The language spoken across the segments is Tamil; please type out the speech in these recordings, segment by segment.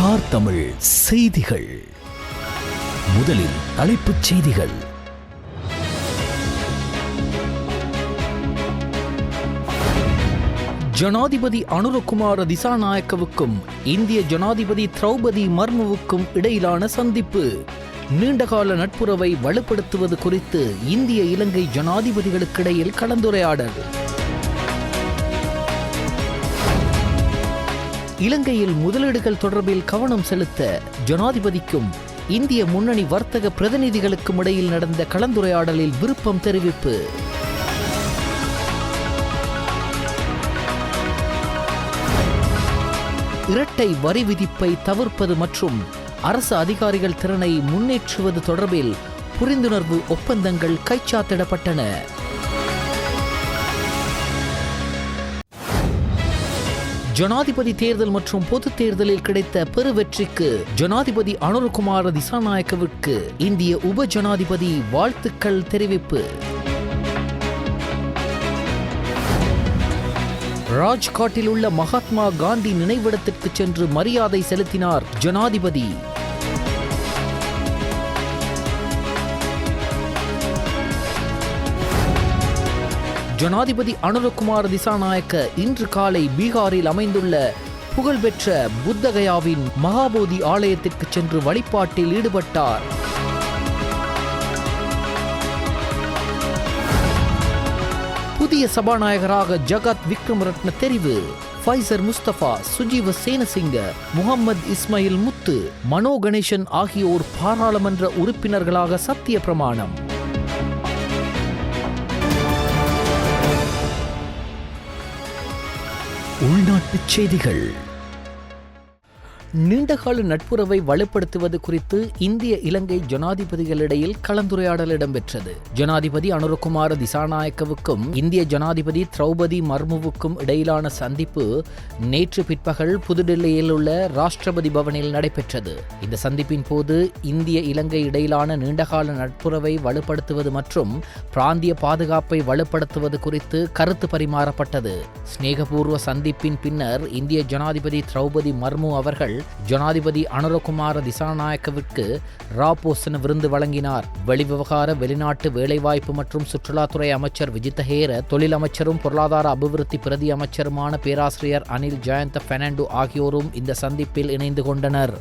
ஸ்டார் தமிழ் செய்திகள். முதலில் தலைப்புச் செய்திகள். ஜனாதிபதி அனுரகுமார திசாநாயக்கவுக்கும் இந்திய ஜனாதிபதி திரௌபதி மர்முவுக்கும் இடையிலான சந்திப்பு. நீண்டகால நட்புறவை வலுப்படுத்துவது குறித்து இந்திய இலங்கை ஜனாதிபதிகளுக்கிடையில் கலந்துரையாடல். இலங்கையில் முதலீடுகள் தொடர்பில் கவனம் செலுத்த ஜனாதிபதிக்கும் இந்திய முன்னணி வர்த்தக பிரதிநிதிகளுக்கும் இடையில் நடந்த கலந்துரையாடலில் விருப்பம் தெரிவிப்பு. இரட்டை வரி விதிப்பை தவிர்ப்பது மற்றும் அரசு அதிகாரிகள் திறனை முன்னேற்றுவது தொடர்பில் புரிந்துணர்வு ஒப்பந்தங்கள் கைச்சாத்திடப்பட்டன. ஜனாதிபதி தேர்தல் மற்றும் பொது தேர்தலில் கிடைத்த பெருவெற்றிக்கு ஜனாதிபதி அனுரகுமார திசாநாயக்கவிற்கு இந்திய உப ஜனாதிபதி வாழ்த்துக்கள் தெரிவிப்பு. ராஜ்காட்டில் உள்ள மகாத்மா காந்தி நினைவிடத்திற்கு சென்று மரியாதை செலுத்தினார் ஜனாதிபதி. ஜனாதிபதி அனுரகுமார திசாநாயக்க இன்று காலை பீகாரில் அமைந்துள்ள புகழ்பெற்ற புத்தகயாவின் மகாபோதி ஆலயத்திற்கு சென்று வழிபாட்டில் ஈடுபட்டார். புதிய சபாநாயகராக ஜகத் விக்ரமரட்ன தெரிவு. ஃபைசர் முஸ்தபா, சுஜீவ சேனசிங்க, முகமது இஸ்மாயில் முத்து, மனோ கணேசன் ஆகியோர் பாராளுமன்ற உறுப்பினர்களாக சத்திய பிரமாணம். உள்நாட்டுச் செய்திகள். நீண்டகால நட்புறவை வலுப்படுத்துவது குறித்து இந்திய இலங்கை ஜனாதிபதிகளிடையில் கலந்துரையாடல் இடம்பெற்றது. ஜனாதிபதி அனுரகுமார திசாநாயக்கவுக்கும் இந்திய ஜனாதிபதி திரௌபதி மர்முவுக்கும் இடையிலான சந்திப்பு நேற்று பிற்பகல் புதுடில்லியில் உள்ள ராஷ்டிரபதி பவனில் நடைபெற்றது. இந்த சந்திப்பின் போது இந்திய இலங்கை இடையிலான நீண்டகால நட்புறவை வலுப்படுத்துவது மற்றும் பிராந்திய பாதுகாப்பை வலுப்படுத்துவது குறித்து கருத்து பரிமாறப்பட்டது. ஸ்நேகபூர்வ சந்திப்பின் பின்னர் இந்திய ஜனாதிபதி திரௌபதி மர்மு அவர்கள் ஜனாதிபதி அனுரகுமார திசாநாயக்கவிற்கு ராபோசன விருந்து வழங்கினார். வெளிவிவகார, வெளிநாட்டு வேலைவாய்ப்பு மற்றும் சுற்றுலாத்துறை அமைச்சர் விஜித ஹேர, தொழில் அமைச்சரும் பொருளாதார அபிவிருத்தி பிரதி அமைச்சருமான பேராசிரியர் அனில் ஜயந்த பெர்னாண்டோ ஆகியோரும் இந்த சந்திப்பில் இணைந்து கொண்டனர்.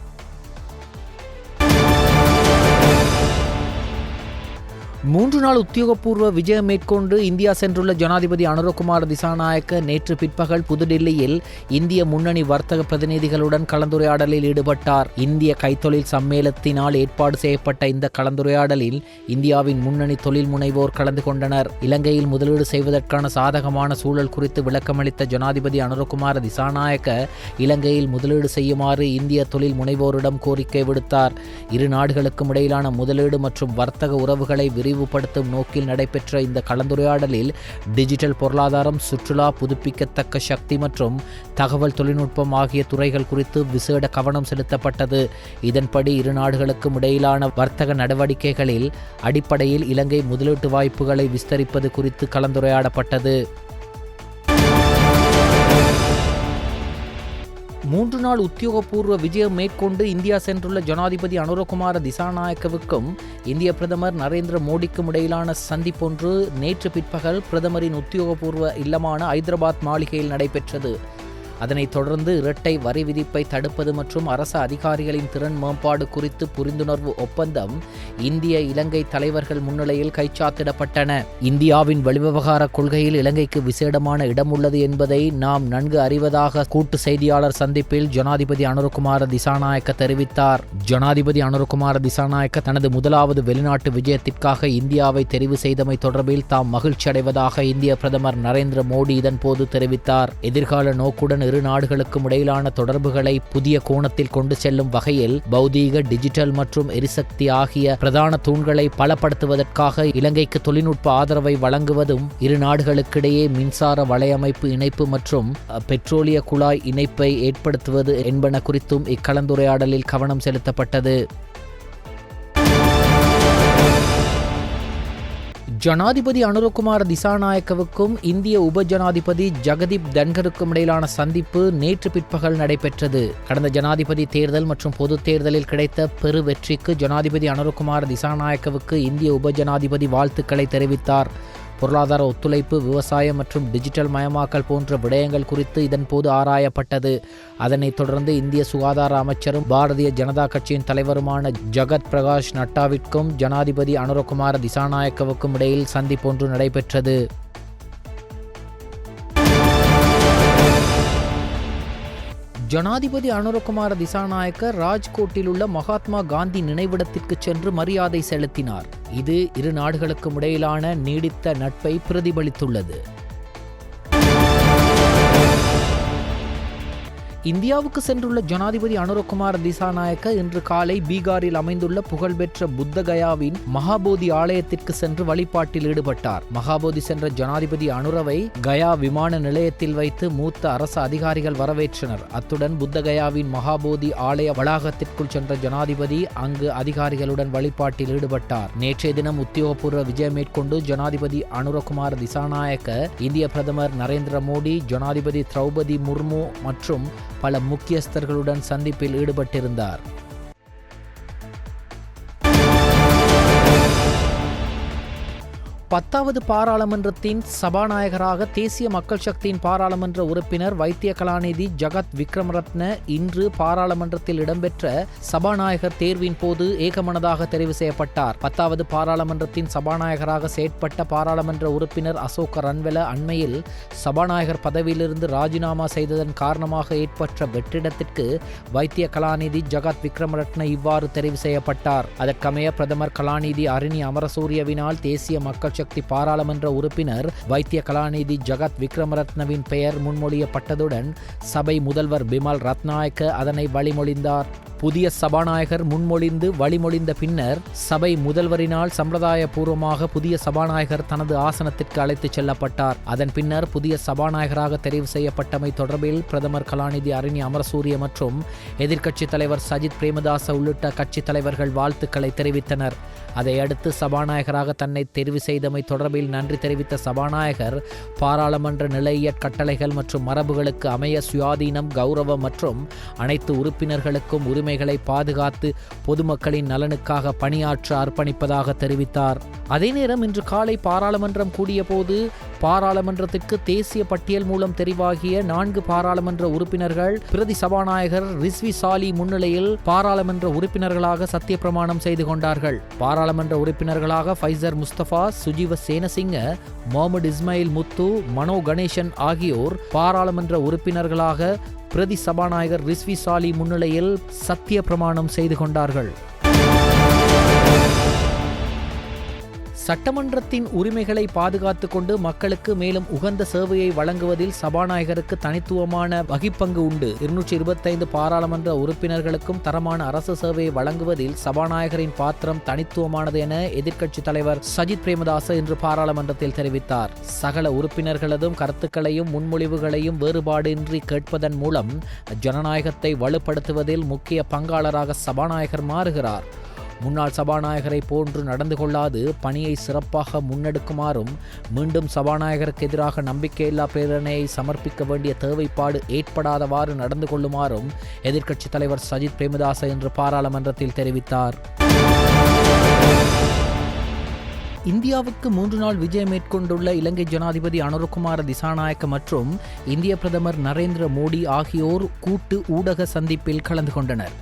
3 நாள் உத்தியோகபூர்வ விஜயம் மேற்கொண்டு இந்தியா சென்றுள்ள ஜனாதிபதி அனுரகுமார திசாநாயக்க நேற்று பிற்பகல் புதுடில்லியில் இந்திய முன்னணி வர்த்தக பிரதிநிதிகளுடன் கலந்துரையாடலில் ஈடுபட்டார். இந்திய கைத்தொழில் சம்மேளனத்தினால் ஏற்பாடு செய்யப்பட்ட இந்த கலந்துரையாடலில் இந்தியாவின் முன்னணி தொழில் முனைவோர் கலந்து கொண்டனர். இலங்கையில் முதலீடு செய்வதற்கான சாதகமான சூழல் குறித்து விளக்கமளித்த ஜனாதிபதி அனுரகுமார திசாநாயக்க இலங்கையில் முதலீடு செய்யுமாறு இந்திய தொழில் முனைவோரிடம் கோரிக்கை விடுத்தார். இரு நாடுகளுக்கும் இடையிலான முதலீடு மற்றும் வர்த்தக உறவுகளை விரிவுபடுத்தும் நோக்கில் நடைபெற்ற இந்த கலந்துரையாடலில் டிஜிட்டல் பொருளாதாரம், சுற்றுலா, புதுப்பிக்கத்தக்க சக்தி மற்றும் தகவல் தொழில்நுட்பம் ஆகிய துறைகள் குறித்து விசேட கவனம் செலுத்தப்பட்டது. இதன்படி இரு நாடுகளுக்கும் இடையிலான வர்த்தக நடவடிக்கைகளில் அடிப்படையில் இலங்கை முதலீட்டு வாய்ப்புகளை விஸ்தரிப்பது குறித்து கலந்துரையாடப்பட்டது. 3 நாள் உத்தியோகபூர்வ விஜயம் மேற்கொண்டு இந்தியா சென்றுள்ள ஜனாதிபதி அனுரகுமார திசாநாயக்கவுக்கும் இந்திய பிரதமர் நரேந்திர மோடிக்கும் இடையிலான சந்திப்பொன்று நேற்று பிற்பகல் பிரதமரின் உத்தியோகபூர்வ இல்லமான ஐதராபாத் மாளிகையில் நடைபெற்றது. அதனைத் தொடர்ந்து இரட்டை வரி விதிப்பை தடுப்பது மற்றும் அரசு அதிகாரிகளின் திறன் மேம்பாடு குறித்து புரிந்துணர்வு ஒப்பந்தம் இந்திய இலங்கை தலைவர்கள் முன்னிலையில் கைச்சாத்திடப்பட்டன. இந்தியாவின் வெளிவிவகார கொள்கையில் இலங்கைக்கு விசேடமான இடம் உள்ளது என்பதை நாம் நன்கு அறிவதாக கூட்டு செய்தியாளர் சந்திப்பில் ஜனாதிபதி அனுரகுமார திசாநாயக்க தெரிவித்தார். ஜனாதிபதி அனுரகுமார திசாநாயக்க தனது முதலாவது வெளிநாட்டு விஜயத்திற்காக இந்தியாவை தெரிவு செய்தமை தொடர்பில் தாம் மகிழ்ச்சி அடைவதாக இந்திய பிரதமர் நரேந்திர மோடி இதன்போது தெரிவித்தார். எதிர்கால நோக்குடன் இரு நாடுகளுக்கும் இடையிலான தொடர்புகளை புதிய கோணத்தில் கொண்டு செல்லும் வகையில் பௌதீக, டிஜிட்டல் மற்றும் எரிசக்தி ஆகிய பிரதான தூண்களை பலப்படுத்துவதற்காக இலங்கைக்கு தொழில்நுட்ப ஆதரவை வழங்குவதும், இரு நாடுகளுக்கிடையே மின்சார வலையமைப்பு இணைப்பு மற்றும் பெட்ரோலிய குழாய் இணைப்பை ஏற்படுத்துவது என்பன குறித்தும் இக்கலந்துரையாடலில் கவனம் செலுத்தப்பட்டது. ஜனாதிபதி அனுரகுமார திசாநாயக்கவுக்கும் இந்திய உப ஜனாதிபதி ஜகதீப் தன்கருக்கும் இடையிலான சந்திப்பு நேற்று பிற்பகல் நடைபெற்றது. கடந்த ஜனாதிபதி தேர்தல் மற்றும் பொதுத் தேர்தலில் கிடைத்த பெரு வெற்றிக்கு ஜனாதிபதி அனுரகுமார திசாநாயக்கவுக்கு இந்திய உப ஜனாதிபதி வாழ்த்துக்களை தெரிவித்தார். பொருளாதார ஒத்துழைப்பு, விவசாயம் மற்றும் டிஜிட்டல் மயமாக்கல் போன்ற விடயங்கள் குறித்து இதன்போது ஆராயப்பட்டது. அதனைத் தொடர்ந்து இந்திய சுகாதார அமைச்சரும் பாரதிய ஜனதா கட்சியின் தலைவருமான ஜகத் பிரகாஷ் நட்டாவிற்கும் ஜனாதிபதி அனுரகுமார திசாநாயக்கவுக்கும் இடையில் சந்திப்பொன்று நடைபெற்றது. ஜனாதிபதி அனுரகுமார திசாநாயக்க ராஜ்கோட்டில் உள்ள மகாத்மா காந்தி நினைவிடத்திற்கு சென்று மரியாதை செலுத்தினார். இது இரு நாடுகளுக்கும் இடையிலான நீடித்த நட்பை பிரதிபலித்துள்ளது. இந்தியாவுக்கு சென்றுள்ள ஜனாதிபதி அனுரகுமார திசாநாயக்க இன்று காலை பீகாரில் அமைந்துள்ள புகழ்பெற்ற புத்தகயாவின் மகாபோதி ஆலயத்திற்கு சென்று வழிபாட்டில் ஈடுபட்டார். மகாபோதி சென்ற ஜனாதிபதி அனுரவை கயா விமான நிலையத்தில் வைத்து மூத்த அரசு அதிகாரிகள் வரவேற்றனர். அத்துடன் புத்தகயாவின் மகாபோதி ஆலய வளாகத்திற்குள் சென்ற ஜனாதிபதி அங்கு அதிகாரிகளுடன் வழிபாட்டில் ஈடுபட்டார். நேற்றைய தினம் உத்தியோகபூர்வ விஜயம் மேற்கொண்டு ஜனாதிபதி அனுரகுமார திசாநாயக்க இந்திய பிரதமர் நரேந்திர மோடி, ஜனாதிபதி திரௌபதி முர்மு மற்றும் பல முக்கியஸ்தர்களுடன் சந்திப்பில் ஈடுபட்டிருந்தார். 10வது பாராளுமன்றத்தின் சபாநாயகராக தேசிய மக்கள் சக்தியின் பாராளுமன்ற உறுப்பினர் வைத்திய கலாநிதி ஜகத் விக்ரமரத்ன இன்று பாராளுமன்றத்தில் இடம்பெற்ற சபாநாயகர் தேர்வின் போது ஏகமனதாக தெரிவு செய்யப்பட்டார். 10வது பாராளுமன்றத்தின் சபாநாயகராக செயற்பட்ட பாராளுமன்ற உறுப்பினர் அசோக ரன்வெல அண்மையில் சபாநாயகர் பதவியிலிருந்து ராஜினாமா செய்ததன் காரணமாக ஏற்பட்ட வெற்றிடத்திற்கு வைத்திய கலாநிதி ஜகத் விக்ரமரத்ன இவ்வாறு தெரிவு செய்யப்பட்டார். அதற்கமைய பிரதமர் கலாநிதி அரிணி அமரசூரியவினால் தேசிய மக்கள் சக்தி பாராளுமன்ற உறுப்பினர் வைத்திய கலாநிதி ஜகத் விக்ரமரத்னவின் பெயர் முன்மொழியப்பட்டதுடன் சபை முதல்வர் பிமல் ரத்நாயக்க அதனை வழிமொழிந்தார். புதிய சபாநாயகர் முன்மொழிந்து வழிமொழிந்த பின்னர் சபை முதல்வரினால் சம்பிரதாயபூர்வமாக புதிய சபாநாயகர் தனது ஆசனத்திற்கு அழைத்துச் செல்லப்பட்டார். அதன் பின்னர் புதிய சபாநாயகராக தெரிவு செய்யப்பட்டமை தொடர்பில் பிரதமர் கலாநிதி அரிணி அமரசூரிய மற்றும் எதிர்க்கட்சித் தலைவர் சஜித் பிரேமதாச உள்ளிட்ட கட்சித் தலைவர்கள் வாழ்த்துக்களை தெரிவித்தனர். அதையடுத்து சபாநாயகராக தன்னை தெரிவு செய்தமை தொடர்பில் நன்றி தெரிவித்த சபாநாயகர் பாராளுமன்ற நிலையியற் கட்டளைகள் மற்றும் மரபுகளுக்கு அமைய சுயாதீனம், கௌரவம் மற்றும் அனைத்து உறுப்பினர்களுக்கும் உரிமைகளை பாதுகாத்து பொதுமக்களின் நலனுக்காக பணியாற்ற அர்ப்பணிப்பதாக தெரிவித்தார். அதே நேரம் இன்று காலை பாராளுமன்றம் கூடிய போது பாராளுமன்றத்திற்கு தேசிய பட்டியல் மூலம் தெரிவாகிய 4 பாராளுமன்ற உறுப்பினர்கள் பிரதி சபாநாயகர் ரிஸ்வி சாலி முன்னிலையில் பாராளுமன்ற உறுப்பினர்களாக சத்திய பிரமாணம் செய்து கொண்டார்கள். பாராளுமன்ற உறுப்பினர்களாக ஃபைசர் முஸ்தபா, சுஜீவ சேனசிங்க, முகமது இஸ்மாயில் முத்து, மனோ கணேசன் ஆகியோர் பாராளுமன்ற உறுப்பினர்களாக பிரதி சபாநாயகர் ரிஸ்வி சாலி முன்னிலையில் சத்திய பிரமாணம் செய்து கொண்டார்கள். சட்டமன்றத்தின் உரிமைகளை பாதுகாத்துக் கொண்டு மக்களுக்கு மேலும் உகந்த சேவையை வழங்குவதில் சபாநாயகருக்கு தனித்துவமான வகிப்பங்கு உண்டு. 225 பாராளுமன்ற உறுப்பினர்களுக்கும் தரமான அரசு சேவையை வழங்குவதில் சபாநாயகரின் பாத்திரம் தனித்துவமானது என எதிர்க்கட்சித் தலைவர் சஜித் பிரேமதாச இன்று பாராளுமன்றத்தில் தெரிவித்தார். சகல உறுப்பினர்களதும் கருத்துக்களையும் முன்மொழிவுகளையும் வேறுபாடின்றி கேட்பதன் மூலம் ஜனநாயகத்தை வலுப்படுத்துவதில் முக்கிய பங்காளராக சபாநாயகர் மாறுகிறார். முன்னாள் சபாநாயகரை போன்று நடந்து கொள்ளாது பணியை சிறப்பாக முன்னெடுக்குமாறும் மீண்டும் சபாநாயகருக்கு எதிராக நம்பிக்கையில்லா பிரேரணையை சமர்ப்பிக்க வேண்டிய தேவைப்பாடு ஏற்படாதவாறு நடந்து கொள்ளுமாறும் எதிர்க்கட்சித் தலைவர் சஜித் பிரேமதாச இன்று பாராளுமன்றத்தில் தெரிவித்தார். இந்தியாவுக்கு 3 நாள் விஜயம் மேற்கொண்டுள்ள இலங்கை ஜனாதிபதி அனுரகுமார திசாநாயக்க மற்றும் இந்திய பிரதமர் நரேந்திர மோடி ஆகியோர் கூட்டு ஊடக சந்திப்பில் கலந்து கொண்டனர்.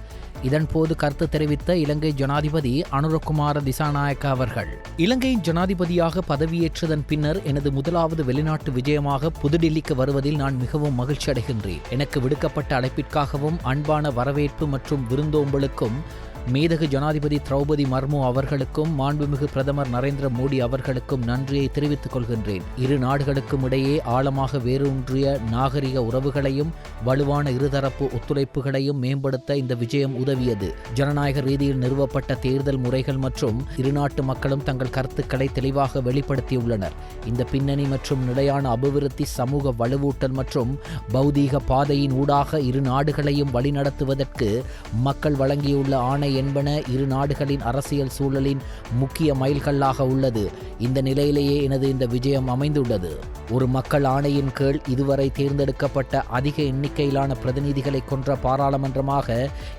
இதன்போது கருத்து தெரிவித்த இலங்கை ஜனாதிபதி அனுரகுமார திசாநாயக்க அவர்கள், இலங்கையின் ஜனாதிபதியாக பதவியேற்றதன் பின்னர் எனது முதலாவது வெளிநாட்டு விஜயமாக புதுடில்லிக்கு வருவதில் நான் மிகவும் மகிழ்ச்சி அடைகின்றேன். எனக்கு விடுக்கப்பட்ட அழைப்பிற்காகவும் அன்பான வரவேற்பு மற்றும் விருந்தோம்பலுக்கும் மேதகு ஜனாதிபதி திரௌபதி மர்மு அவர்களுக்கும் மாண்புமிகு பிரதமர் நரேந்திர மோடி அவர்களுக்கும் நன்றியை தெரிவித்துக் கொள்கின்றேன். இரு நாடுகளுக்கும் இடையே ஆழமாக வேரூன்றிய நாகரிக உறவுகளையும் வலுவான இருதரப்பு ஒத்துழைப்புகளையும் மேம்படுத்த இந்த விஜயம் உதவியது. ஜனநாயக ரீதியில் நிறுவப்பட்ட தேர்தல் முறைகள் மற்றும் இருநாட்டு மக்களும் தங்கள் கருத்துக்களை தெளிவாக வெளிப்படுத்தியுள்ளனர். இந்த பின்னணி மற்றும் நிலையான அபிவிருத்தி, சமூக வலுவூட்டல் மற்றும் பௌதீக பாதையின் ஊடாக இரு நாடுகளையும் வழிநடத்துவதற்கு மக்கள் வழங்கியுள்ள ஆணை என்பன இரு நாடுகளின் அரசியல் சூழலின் முக்கிய மைல்கல்லாக உள்ளது. இந்த நிலையிலேயே எனது இந்த விஜயம் அமைந்துள்ளது. ஒரு மக்கள் ஆணையின் கீழ் இதுவரை தேர்ந்தெடுக்கப்பட்ட அதிக எண்ணிக்கையிலான பிரதிநிதிகளை கொன்ற பாராளுமன்றமாக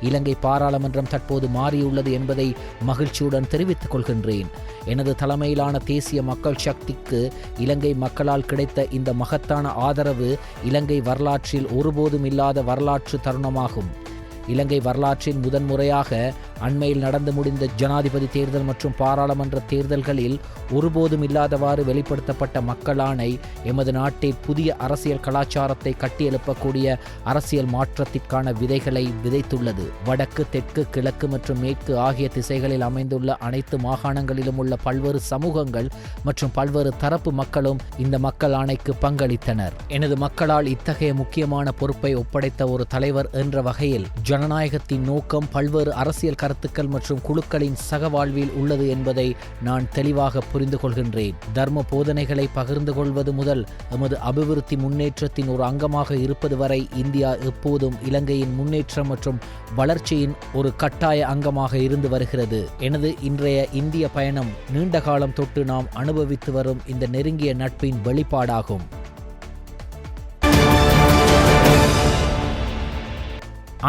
இலங்கை பாராளுமன்றம் தற்போது மாறியுள்ளது என்பதை மகிழ்ச்சியுடன் தெரிவித்துக் கொள்கின்றேன். எனது தலைமையிலான தேசிய மக்கள் சக்திக்கு இலங்கை மக்களால் கிடைத்த இந்த மகத்தான ஆதரவு இலங்கை வரலாற்றில் ஒருபோதும் இல்லாத வரலாற்று தருணமாகும். இலங்கை வரலாற்றில் முதன்முறையாக அண்மையில் நடந்து முடிந்த ஜனாதிபதி தேர்தல் மற்றும் பாராளுமன்ற தேர்தல்களில் ஒருபோதும் இல்லாதவாறு வெளிப்படுத்தப்பட்ட மக்கள் ஆணை எமது நாட்டில் புதிய அரசியல் கலாச்சாரத்தை கட்டியெழுப்பக்கூடிய அரசியல் மாற்றத்திற்கான விதைகளை விதைத்துள்ளது. வடக்கு, தெற்கு, கிழக்கு மற்றும் மேற்கு ஆகிய திசைகளில் அமைந்துள்ள அனைத்து மாகாணங்களிலும் உள்ள பல்வேறு சமூகங்கள் மற்றும் பல்வேறு தரப்பு மக்களும் இந்த மக்கள் ஆணைக்கு பங்களித்தனர். எனது மக்களால் இத்தகைய முக்கியமான பொறுப்பை ஒப்படைத்த ஒரு தலைவர் என்ற வகையில் ஜனநாயகத்தின் நோக்கம் பல்வேறு அரசியல் கருத்துக்கள் மற்றும் குழுக்களின் சகவாழ்வில் உள்ளது என்பதை நான் தெளிவாக புரிந்து கொள்கின்றேன். தர்ம போதனைகளை பகிர்ந்து கொள்வது முதல் எமது அபிவிருத்தி முன்னேற்றத்தின் ஒரு அங்கமாக இருப்பது வரை இந்தியா எப்போதும் இலங்கையின் முன்னேற்றம் மற்றும் வளர்ச்சியின் ஒரு கட்டாய அங்கமாக இருந்து வருகிறது. எனது இன்றைய இந்திய பயணம் நீண்ட காலம் தொட்டு நாம் அனுபவித்து வரும் இந்த நெருங்கிய நட்பின் வெளிப்பாடாகும்.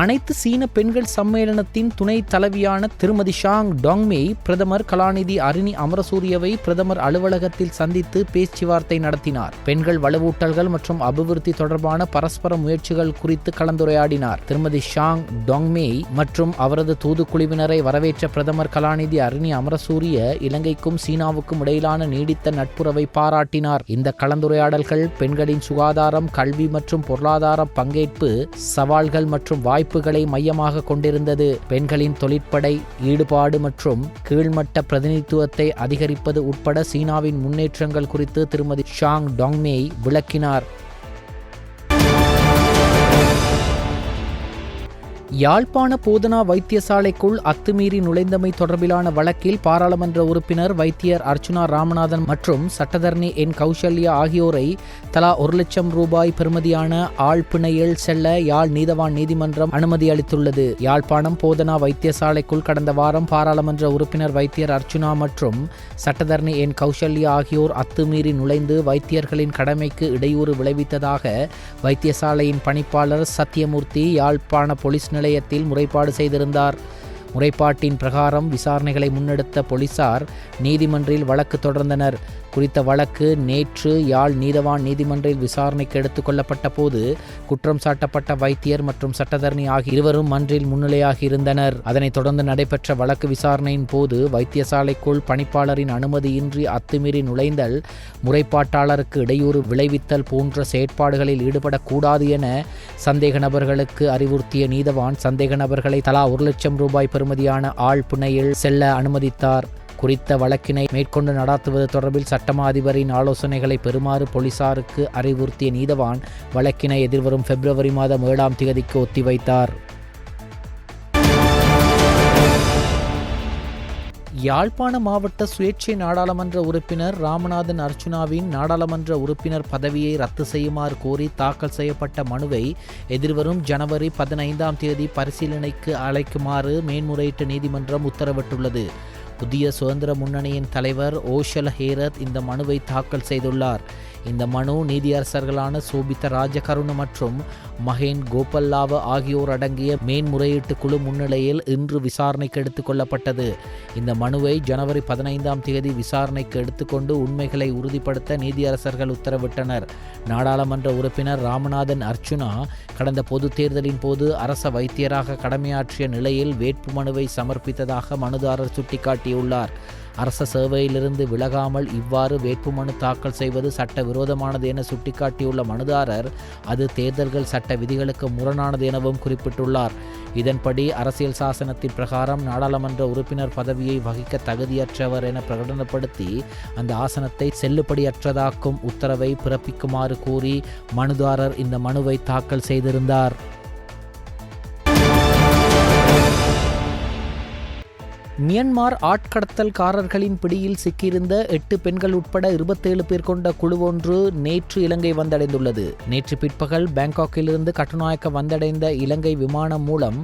அனைத்து சீன பெண்கள் சம்மேளனத்தின் துணை தலைவியான திருமதி ஷாங் டாங்மேய் பிரதமர் கலாநிதி அரினி அமரசூரியவை பிரதமர் அலுவலகத்தில் சந்தித்து பேச்சுவார்த்தை நடத்தினார். பெண்கள் வலுவூட்டல்கள் மற்றும் அபிவிருத்தி தொடர்பான பரஸ்பர முயற்சிகள் குறித்து கலந்துரையாடினார். திருமதி ஷாங் டாங்மேய் மற்றும் அவரது தூதுக்குழுவினரை வரவேற்ற பிரதமர் கலாநிதி அரினி அமரசூரிய இலங்கைக்கும் சீனாவுக்கும் இடையிலான நீடித்த நட்புறவை பாராட்டினார். இந்த கலந்துரையாடல்கள் பெண்களின் சுகாதாரம், கல்வி மற்றும் பொருளாதார பங்கேற்பு, சவால்கள் மற்றும் வாய்ப்புகளை மையமாக கொண்டிருந்தது. பெண்களின் தொழிற்படை ஈடுபாடு மற்றும் கீழ்மட்ட பிரதிநிதித்துவத்தை அதிகரிப்பது உட்பட சீனாவின் முன்னேற்றங்கள் குறித்து திருமதி ஷாங் டாங்மேய் விளக்கினார். யாழ்ப்பாண போதனா வைத்தியசாலைக்குள் அத்துமீறி நுழைந்தமை தொடர்பிலான வழக்கில் பாராளுமன்ற உறுப்பினர் வைத்தியர் அர்ச்சுனா ராமநாதன் மற்றும் சட்டத்தரணி என் கௌசல்யா ஆகியோரை தலா 1 லட்சம் ரூபாய் பெறுமதியான ஆழ்பிணையில் செல்ல யாழ் நீதவான் நீதிமன்றம் அனுமதி அளித்துள்ளது. யாழ்ப்பாணம் போதனா வைத்தியசாலைக்குள் கடந்த வாரம் பாராளுமன்ற உறுப்பினர் வைத்தியர் அர்ச்சுனா மற்றும் சட்டத்தரணி என் கௌசல்யா ஆகியோர் அத்துமீறி நுழைந்து வைத்தியர்களின் கடமைக்கு இடையூறு விளைவித்ததாக வைத்தியசாலையின் பணிப்பாளர் சத்தியமூர்த்தி யாழ்ப்பாண போலீஸ் நிலையத்தில் முறைப்பாடு செய்திருந்தார். முறைப்பாட்டின் பிரகாரம் விசாரணைகளை முன்னெடுத்த போலீசார் நீதிமன்றில் வழக்கு தொடர்ந்தனர். குறித்த வழக்கு நேற்று யாழ் நீதவான் நீதிமன்றில் விசாரணைக்கு எடுத்துக் கொள்ளப்பட்ட போது குற்றம் சாட்டப்பட்ட வைத்தியர் மற்றும் சட்டத்தரணி ஆகிய இருவரும் மன்றில் முன்னிலையாகியிருந்தனர். அதனைத் தொடர்ந்து நடைபெற்ற வழக்கு விசாரணையின் போது வைத்தியசாலைக்குள் பணிப்பாளரின் அனுமதியின்றி அத்துமீறி நுழைந்தல், முறைப்பாட்டாளருக்கு இடையூறு விளைவித்தல் போன்ற செயற்பாடுகளில் ஈடுபடக்கூடாது என சந்தேக நபர்களுக்கு அறிவுறுத்திய நீதவான் சந்தேக நபர்களை தலா 1 லட்சம் ரூபாய் பெறுமதியான ஆழ் பிணையில் செல்ல அனுமதித்தார். குறித்த வழக்கினை மேற்கொண்டு நடாத்துவது தொடர்பில் சட்டமா அதிபரின் ஆலோசனைகளை பெறுமாறு போலீசாருக்கு அறிவுறுத்திய நீதவான் வழக்கினை எதிர்வரும் பிப்ரவரி மாதம் 7ஆம் தேதிக்கு ஒத்திவைத்தார். யாழ்ப்பாண மாவட்ட சுயேட்சை நாடாளுமன்ற உறுப்பினர் ராமநாதன் அர்ச்சுனாவின் நாடாளுமன்ற உறுப்பினர் பதவியை ரத்து செய்யுமாறு கோரி தாக்கல் செய்யப்பட்ட மனுவை எதிர்வரும் ஜனவரி 15ஆம் தேதி பரிசீலனைக்கு அழைக்குமாறு மேன்முறையீட்டு நீதிமன்றம் உத்தரவிட்டுள்ளது. புதிய சுதந்திர முன்னணியின் தலைவர் ஓஷல ஹேரத் இந்த மனுவை தாக்கல் செய்துள்ளார். இந்த மனு நீதியரசர்களான சோபித்த ராஜகருண மற்றும் மகேன் கோபல்லாவ ஆகியோர் அடங்கிய மேன்முறையீட்டு குழு முன்னிலையில் இன்று விசாரணைக்கு எடுத்துக் கொள்ளப்பட்டது. இந்த மனுவை ஜனவரி 15ஆம் தேதி விசாரணைக்கு எடுத்துக்கொண்டு உண்மைகளை உறுதிப்படுத்த நீதியரசர்கள் உத்தரவிட்டனர். நாடாளுமன்ற உறுப்பினர் ராமநாதன் அர்ச்சுனா கடந்த பொது தேர்தலின் போது அரச வைத்தியராக கடமையாற்றிய நிலையில் வேட்புமனுவை சமர்ப்பித்ததாக மனுதாரர் சுட்டிக்காட்டியுள்ளார். அரச சேவையிலிருந்து விலகாமல் இவ்வாறு வேட்புமனு தாக்கல் செய்வது சட்ட விரோதமானது என சுட்டிக்காட்டியுள்ள மனுதாரர் அது தேர்தல்கள் சட்ட விதிகளுக்கு முரணானது எனவும் குறிப்பிட்டுள்ளார். இதன்படி அரசியல் சாசனத்தின் பிரகாரம் நாடாளுமன்ற உறுப்பினர் பதவியை வகிக்க தகுதியற்றவர் என பிரகடனப்படுத்தி அந்த ஆசனத்தை செல்லுபடியற்றதாக்கும் உத்தரவை பிறப்பிக்குமாறு கூறி மனுதாரர் இந்த மனுவை தாக்கல் செய்திருந்தார். மியன்மார் ஆட்கடத்தல்காரர்களின் பிடியில் சிக்கியிருந்த 8 பெண்கள் உட்பட 27 பேர் கொண்ட குழு ஒன்று நேற்று இலங்கை வந்தடைந்துள்ளது. நேற்று பிற்பகல் பாங்காக்கிலிருந்து கட்டுநாயக்க வந்தடைந்த இலங்கை விமானம் மூலம்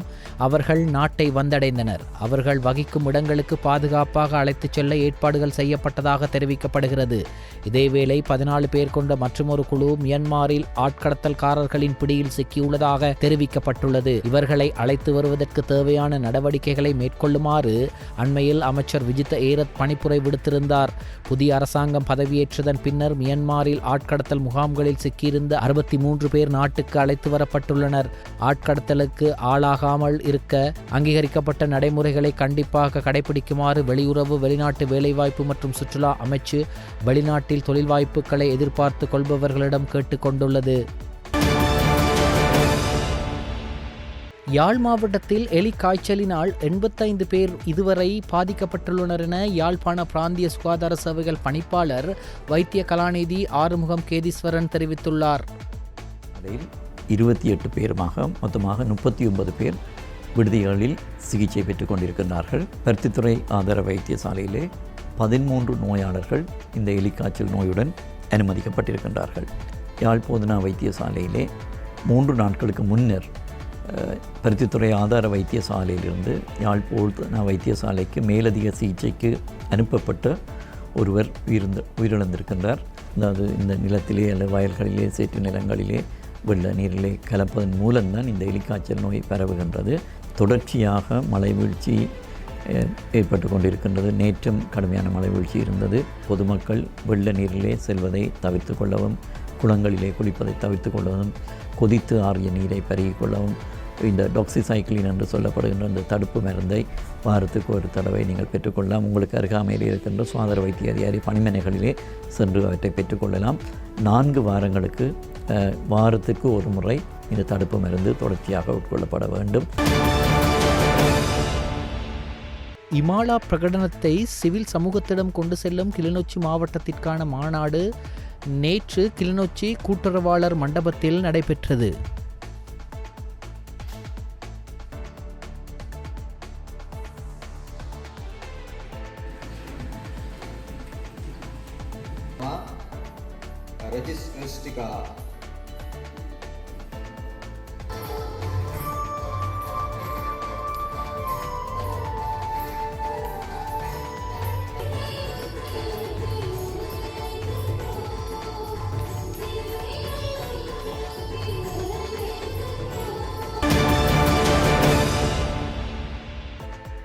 அவர்கள் நாட்டை வந்தடைந்தனர். அவர்கள் வகிக்கும் இடங்களுக்கு பாதுகாப்பாக அழைத்துச் செல்ல ஏற்பாடுகள் செய்யப்பட்டதாக தெரிவிக்கப்படுகிறது. இதேவேளை 14 பேர் கொண்ட மற்றொரு குழு மியன்மாரில் ஆட்கடத்தல்காரர்களின் பிடியில் சிக்கியுள்ளதாக தெரிவிக்கப்பட்டுள்ளது. இவர்களை அழைத்து வருவதற்கு தேவையான நடவடிக்கைகளை மேற்கொள்ளுமாறு அண்மையில் அமைச்சர் விஜித்த ஏரத் பணிப்புரை விடுத்திருந்தார். புதிய அரசாங்கம் பதவியேற்றதன் பின்னர் மியன்மாரில் ஆட்கடத்தல் முகாம்களில் சிக்கியிருந்த 63 பேர் நாட்டுக்கு அழைத்து வரப்பட்டுள்ளனர். ஆட்கடத்தலுக்கு ஆளாகாமல் இருக்க அங்கீகரிக்கப்பட்ட நடைமுறைகளை கண்டிப்பாக கடைபிடிக்குமாறு வெளியுறவு, வெளிநாட்டு வேலைவாய்ப்பு மற்றும் சுற்றுலா அமைச்சு வெளிநாட்டில் தொழில் வாய்ப்புகளை எதிர்பார்த்து கொள்பவர்களிடம் கேட்டுக்கொண்டுள்ளது. யாழ் மாவட்டத்தில் எலி காய்ச்சலினால் 85 பேர் இதுவரை பாதிக்கப்பட்டுள்ளனர் என யாழ்ப்பாண பிராந்திய சுகாதார சேவைகள் பணிப்பாளர் வைத்திய கலாநிதி ஆறுமுகம் கேதீஸ்வரன் தெரிவித்துள்ளார். அதில் 28 பேருமாக மொத்தமாக 39 பேர் விடுதிகளில் சிகிச்சை பெற்றுக் கொண்டிருக்கின்றார்கள். பருத்தித்துறை ஆதார வைத்தியசாலையிலே 13 நோயாளர்கள் இந்த எலிக்காய்ச்சல் நோயுடன் அனுமதிக்கப்பட்டிருக்கின்றார்கள். யாழ் போதனா வைத்தியசாலையிலே 3 நாட்களுக்கு முன்னர் பருத்தித்துறை ஆதார வைத்தியசாலையிலிருந்து யாழ் போதனா வைத்தியசாலைக்கு மேலதிக சிகிச்சைக்கு அனுப்பப்பட்ட ஒருவர் உயிரிழந்திருக்கின்றார். அதாவது இந்த நிலத்திலே அல்லது வயல்களிலே, சேற்று நிலங்களிலே, வெள்ள நீரிலே கலப்பதன் மூலம்தான் இந்த எலிக்காய்ச்சல் நோய் பரவுகின்றது. தொடர்ச்சியாக மழை வீழ்ச்சி ஏற்பட்டு கொண்டிருக்கின்றது. நேற்றும் கடுமையான மழை வீழ்ச்சி இருந்தது. பொதுமக்கள் வெள்ள நீரிலே செல்வதை தவிர்த்து கொள்ளவும், குளங்களிலே குளிப்பதை தவிர்த்து கொள்ளவும், கொதித்து ஆறிய நீரை பருகிக் கொள்ளவும், இந்த டாக்ஸிசைக்ளின் என்று சொல்லப்படுகின்ற இந்த தடுப்பு மருந்தை வாரத்துக்கு ஒரு தடவை நீங்கள் பெற்றுக்கொள்ளலாம். உங்களுக்கு அருகாமையில் இருக்கின்ற சுகாதார வைத்திய அதிகாரி பணிமனைகளிலே சென்று அவற்றை பெற்றுக்கொள்ளலாம். 4 வாரங்களுக்கு வாரத்துக்கு ஒரு முறை இந்த தடுப்பு மருந்து தொடர்ச்சியாக உட்கொள்ளப்பட வேண்டும். இமாலா பிரகடனத்தை சிவில் சமூகத்திடம் கொண்டு செல்லும் கிளிநொச்சி மாவட்டத்திற்கான மாநாடு நேற்று கிளிநொச்சி கூட்டுறவாளர் மண்டபத்தில் நடைபெற்றது.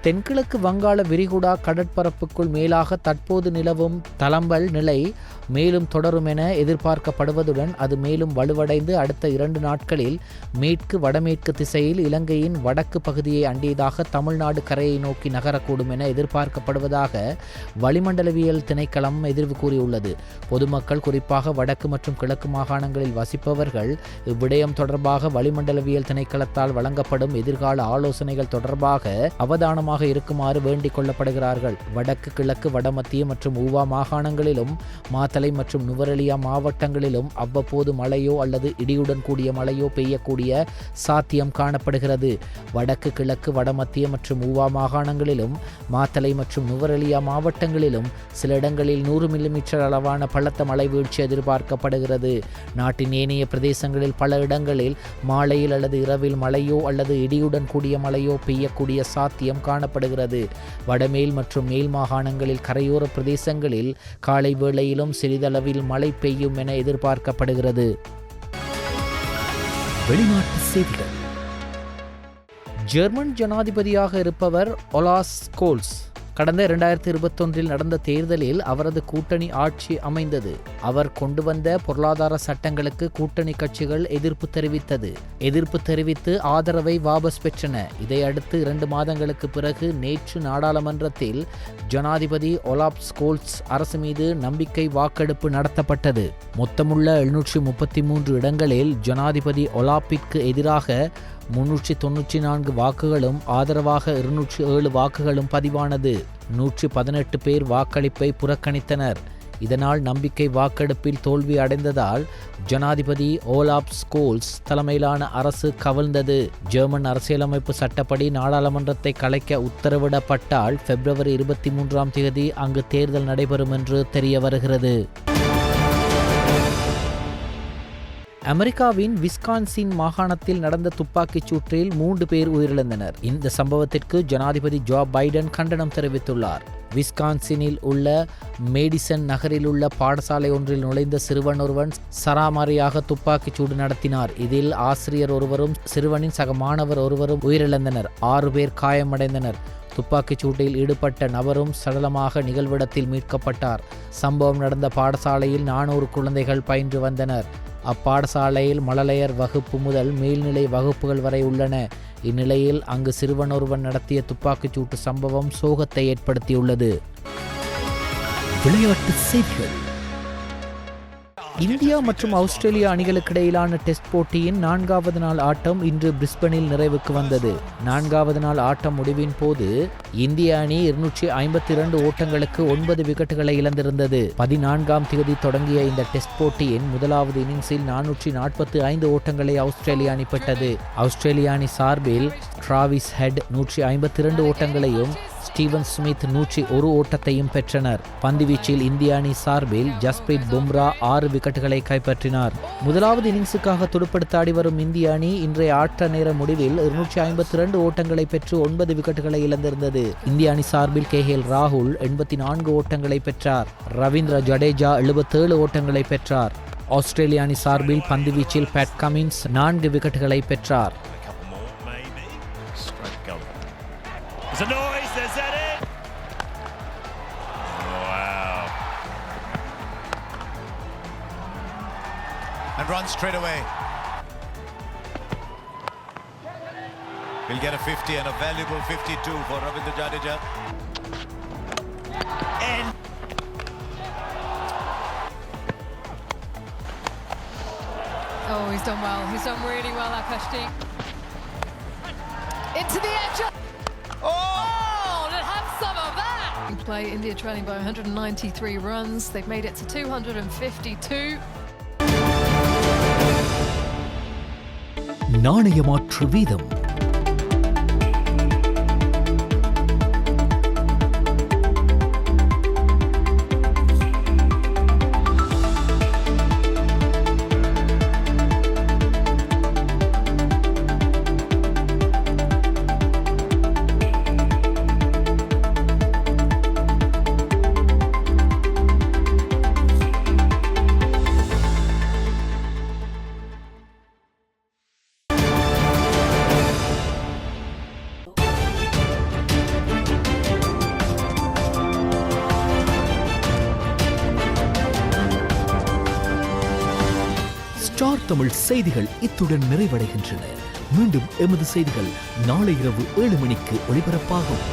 தென்கிழக்கு வங்காள விரிகுடா கடற்பரப்புக்குள் மேலாக தற்போது நிலவும் தளம்பல் நிலை மேலும் தொடரும் என எதிர்பார்க்கப்படுவதுடன் அது மேலும் வலுவடைந்து அடுத்த 2 நாட்களில் மேற்கு வடமேற்கு திசையில் இலங்கையின் வடக்கு பகுதியை அண்டியதாக தமிழ்நாடு கரையை நோக்கி நகரக்கூடும் என எதிர்பார்க்கப்படுவதாக வளிமண்டலவியல் திணைக்களம் எதிர்வு கூறியுள்ளது. பொதுமக்கள், குறிப்பாக வடக்கு மற்றும் கிழக்கு மாகாணங்களில் வசிப்பவர்கள் இவ்விடயம் தொடர்பாக வளிமண்டலவியல் திணைக்களத்தால் வழங்கப்படும் எதிர்கால ஆலோசனைகள் தொடர்பாக அவதானமாக இருக்குமாறு வேண்டிக் கொள்ளப்படுகிறார்கள். வடக்கு, கிழக்கு, வடமத்திய மற்றும் ஊவா மாகாணங்களிலும் மாத்தளை மற்றும் நுவரெலியா மாவட்டங்களிலும் அவ்வப்போது மழையோ அல்லது இடியுடன் கூடிய மழையோ பெய்யக்கூடிய சாத்தியம் காணப்படுகிறது. வடக்கு, கிழக்கு, வடமத்திய மற்றும் ஊவா மாகாணங்களிலும் மாத்தளை மற்றும் நுவரெலியா மாவட்டங்களிலும் சில இடங்களில் 100 மில்லிமீட்டர் அளவான பலத்த மழை வீழ்ச்சி எதிர்பார்க்கப்படுகிறது. நாட்டின் ஏனைய பிரதேசங்களில் பல இடங்களில் மாலையில் அல்லது இரவில் மழையோ அல்லது இடியுடன் கூடிய மழையோ பெய்யக்கூடிய சாத்தியம் காணப்படுகிறது. வடமேல் மற்றும் மேல் மாகாணங்களில் கரையோர பிரதேசங்களில் காலை வேளையிலும் சிறிதளவில் மழை பெய்யும் என எதிர்பார்க்கப்படுகிறது. வெளிநாட்டு செய்திகள். ஜெர்மன் ஜனாதிபதியாக இருப்பவர் ஒலாஃப் ஸ்கோல்ஸ் கடந்த 2021 நடந்த தேர்தலில் அவரது கூட்டணி ஆட்சி அமைந்தது. அவர் கொண்டு வந்த பொருளாதார சட்டங்களுக்கு கூட்டணி கட்சிகள் எதிர்ப்பு தெரிவித்து ஆதரவை வாபஸ் பெற்றன. இதையடுத்து 2 மாதங்களுக்கு பிறகு நேற்று நாடாளுமன்றத்தில் ஜனாதிபதி ஒலாஃப் ஸ்கோல்ஸ் அரசு மீது நம்பிக்கை வாக்கெடுப்பு நடத்தப்பட்டது. மொத்தமுள்ள 733 இடங்களில் ஜனாதிபதி ஒலாஃபிற்கு எதிராக 394 வாக்குகளும் ஆதரவாக 207 வாக்குகளும் பதிவானது. 118 பேர் வாக்களிப்பை புறக்கணித்தனர். இதனால் நம்பிக்கை வாக்கெடுப்பில் தோல்வி அடைந்ததால் ஜனாதிபதி ஓலாப் ஸ்கோல்ஸ் தலைமையிலான அரசு கவிழ்ந்தது. ஜெர்மன் அரசியலமைப்பு சட்டப்படி நாடாளுமன்றத்தை கலைக்க உத்தரவிடப்பட்டால் பிப்ரவரி 23 அங்கு தேர்தல் நடைபெறும் என்று தெரிய வருகிறது. அமெரிக்காவின் விஸ்கான்சின் மாகாணத்தில் நடந்த துப்பாக்கிச் சூட்டில் 3 பேர் உயிரிழந்தனர். இந்த சம்பவத்திற்கு ஜனாதிபதி ஜோ பைடன் கண்டனம் தெரிவித்துள்ளார். விஸ்கான்சினில் உள்ள மேடிசன் நகரில் உள்ள பாடசாலை ஒன்றில் நுழைந்த சிறுவன் ஒருவன் சராமாரியாக துப்பாக்கிச் சூடு நடத்தினார். இதில் ஆசிரியர் ஒருவரும் சிறுவனின் சக மாணவர் ஒருவரும் உயிரிழந்தனர். 6 பேர் காயமடைந்தனர். துப்பாக்கிச் சூட்டில் ஈடுபட்ட நபரும் சடலமாக நிகழ்விடத்தில் மீட்கப்பட்டார். சம்பவம் நடந்த பாடசாலையில் 400 குழந்தைகள் பயின்று வந்தனர். அப்பாடசாலையில் மழலையர் வகுப்பு முதல் மேல்நிலை வகுப்புகள் வரை உள்ளன. இந்நிலையில் அங்கு சிறுவன் ஒருவன் நடத்திய துப்பாக்கிச் சூட்டு சம்பவம் சோகத்தை ஏற்படுத்தியுள்ளது. விளையாட்டுச் செய்திகள். இந்தியா மற்றும் ஆஸ்திரேலியா அணிகளுக்கு இடையிலான டெஸ்ட் போட்டியின் 4வது நாள் ஆட்டம் இன்று பிரிஸ்பனில் நிறைவுக்கு வந்தது. 4வது நாள் ஆட்டம் முடிவின் போது இந்திய அணி 252 ஓட்டங்களுக்கு 9 விக்கெட்டுகளை இழந்திருந்தது. 14ஆம் தேதி தொடங்கிய இந்த டெஸ்ட் போட்டியின் முதலாவது இன்னிங்ஸில் 445 ஓட்டங்களை ஆஸ்திரேலியா அணி பெற்றது. ஆஸ்திரேலியா அணி சார்பில் டிராவிஸ் ஹெட் 152 ஓட்டங்களையும் ஸ்டீவன் ஸ்மித் 101 ஓட்டத்தையும் பெற்றனர். பந்துவீச்சில் இந்திய அணி சார்பில் ஜஸ்பிரீத் பும்ரா 6 விக்கெட்டுகளை கைப்பற்றினார். முதலாவது இன்னிங்ஸுக்காக துடுப்படுத்தாடி வரும் இந்திய அணி இன்றைய ஆட்ட நேர முடிவில் 252 ஓட்டங்களை பெற்று 9 விக்கெட்டுகளை இழந்திருந்தது. இந்திய அணி சார்பில் KL ராகுல் 84 ஓட்டங்களை பெற்றார். ரவீந்திர ஜடேஜா 77 ஓட்டங்களை பெற்றார். ஆஸ்திரேலிய அணி சார்பில் பந்துவீச்சில் பேட் கமின்ஸ் 4 விக்கெட்டுகளை பெற்றார். There's a noise, there's that it? Wow. And run straight away. He'll get a 50 and a valuable 52 for Ravindra Jadeja. And oh, he's done well. He's done really well, Akashdeep. Into the edge. Oh, have some of that. Play India trailing by 193 runs. They've made it to 252. நாணயமாற்று வீதம். ஸ்டார் தமிழ் செய்திகள் இத்துடன் நிறைவடைகின்றன. மீண்டும் எமது செய்திகள் நாளை இரவு 7 மணிக்கு ஒளிபரப்பாகும்.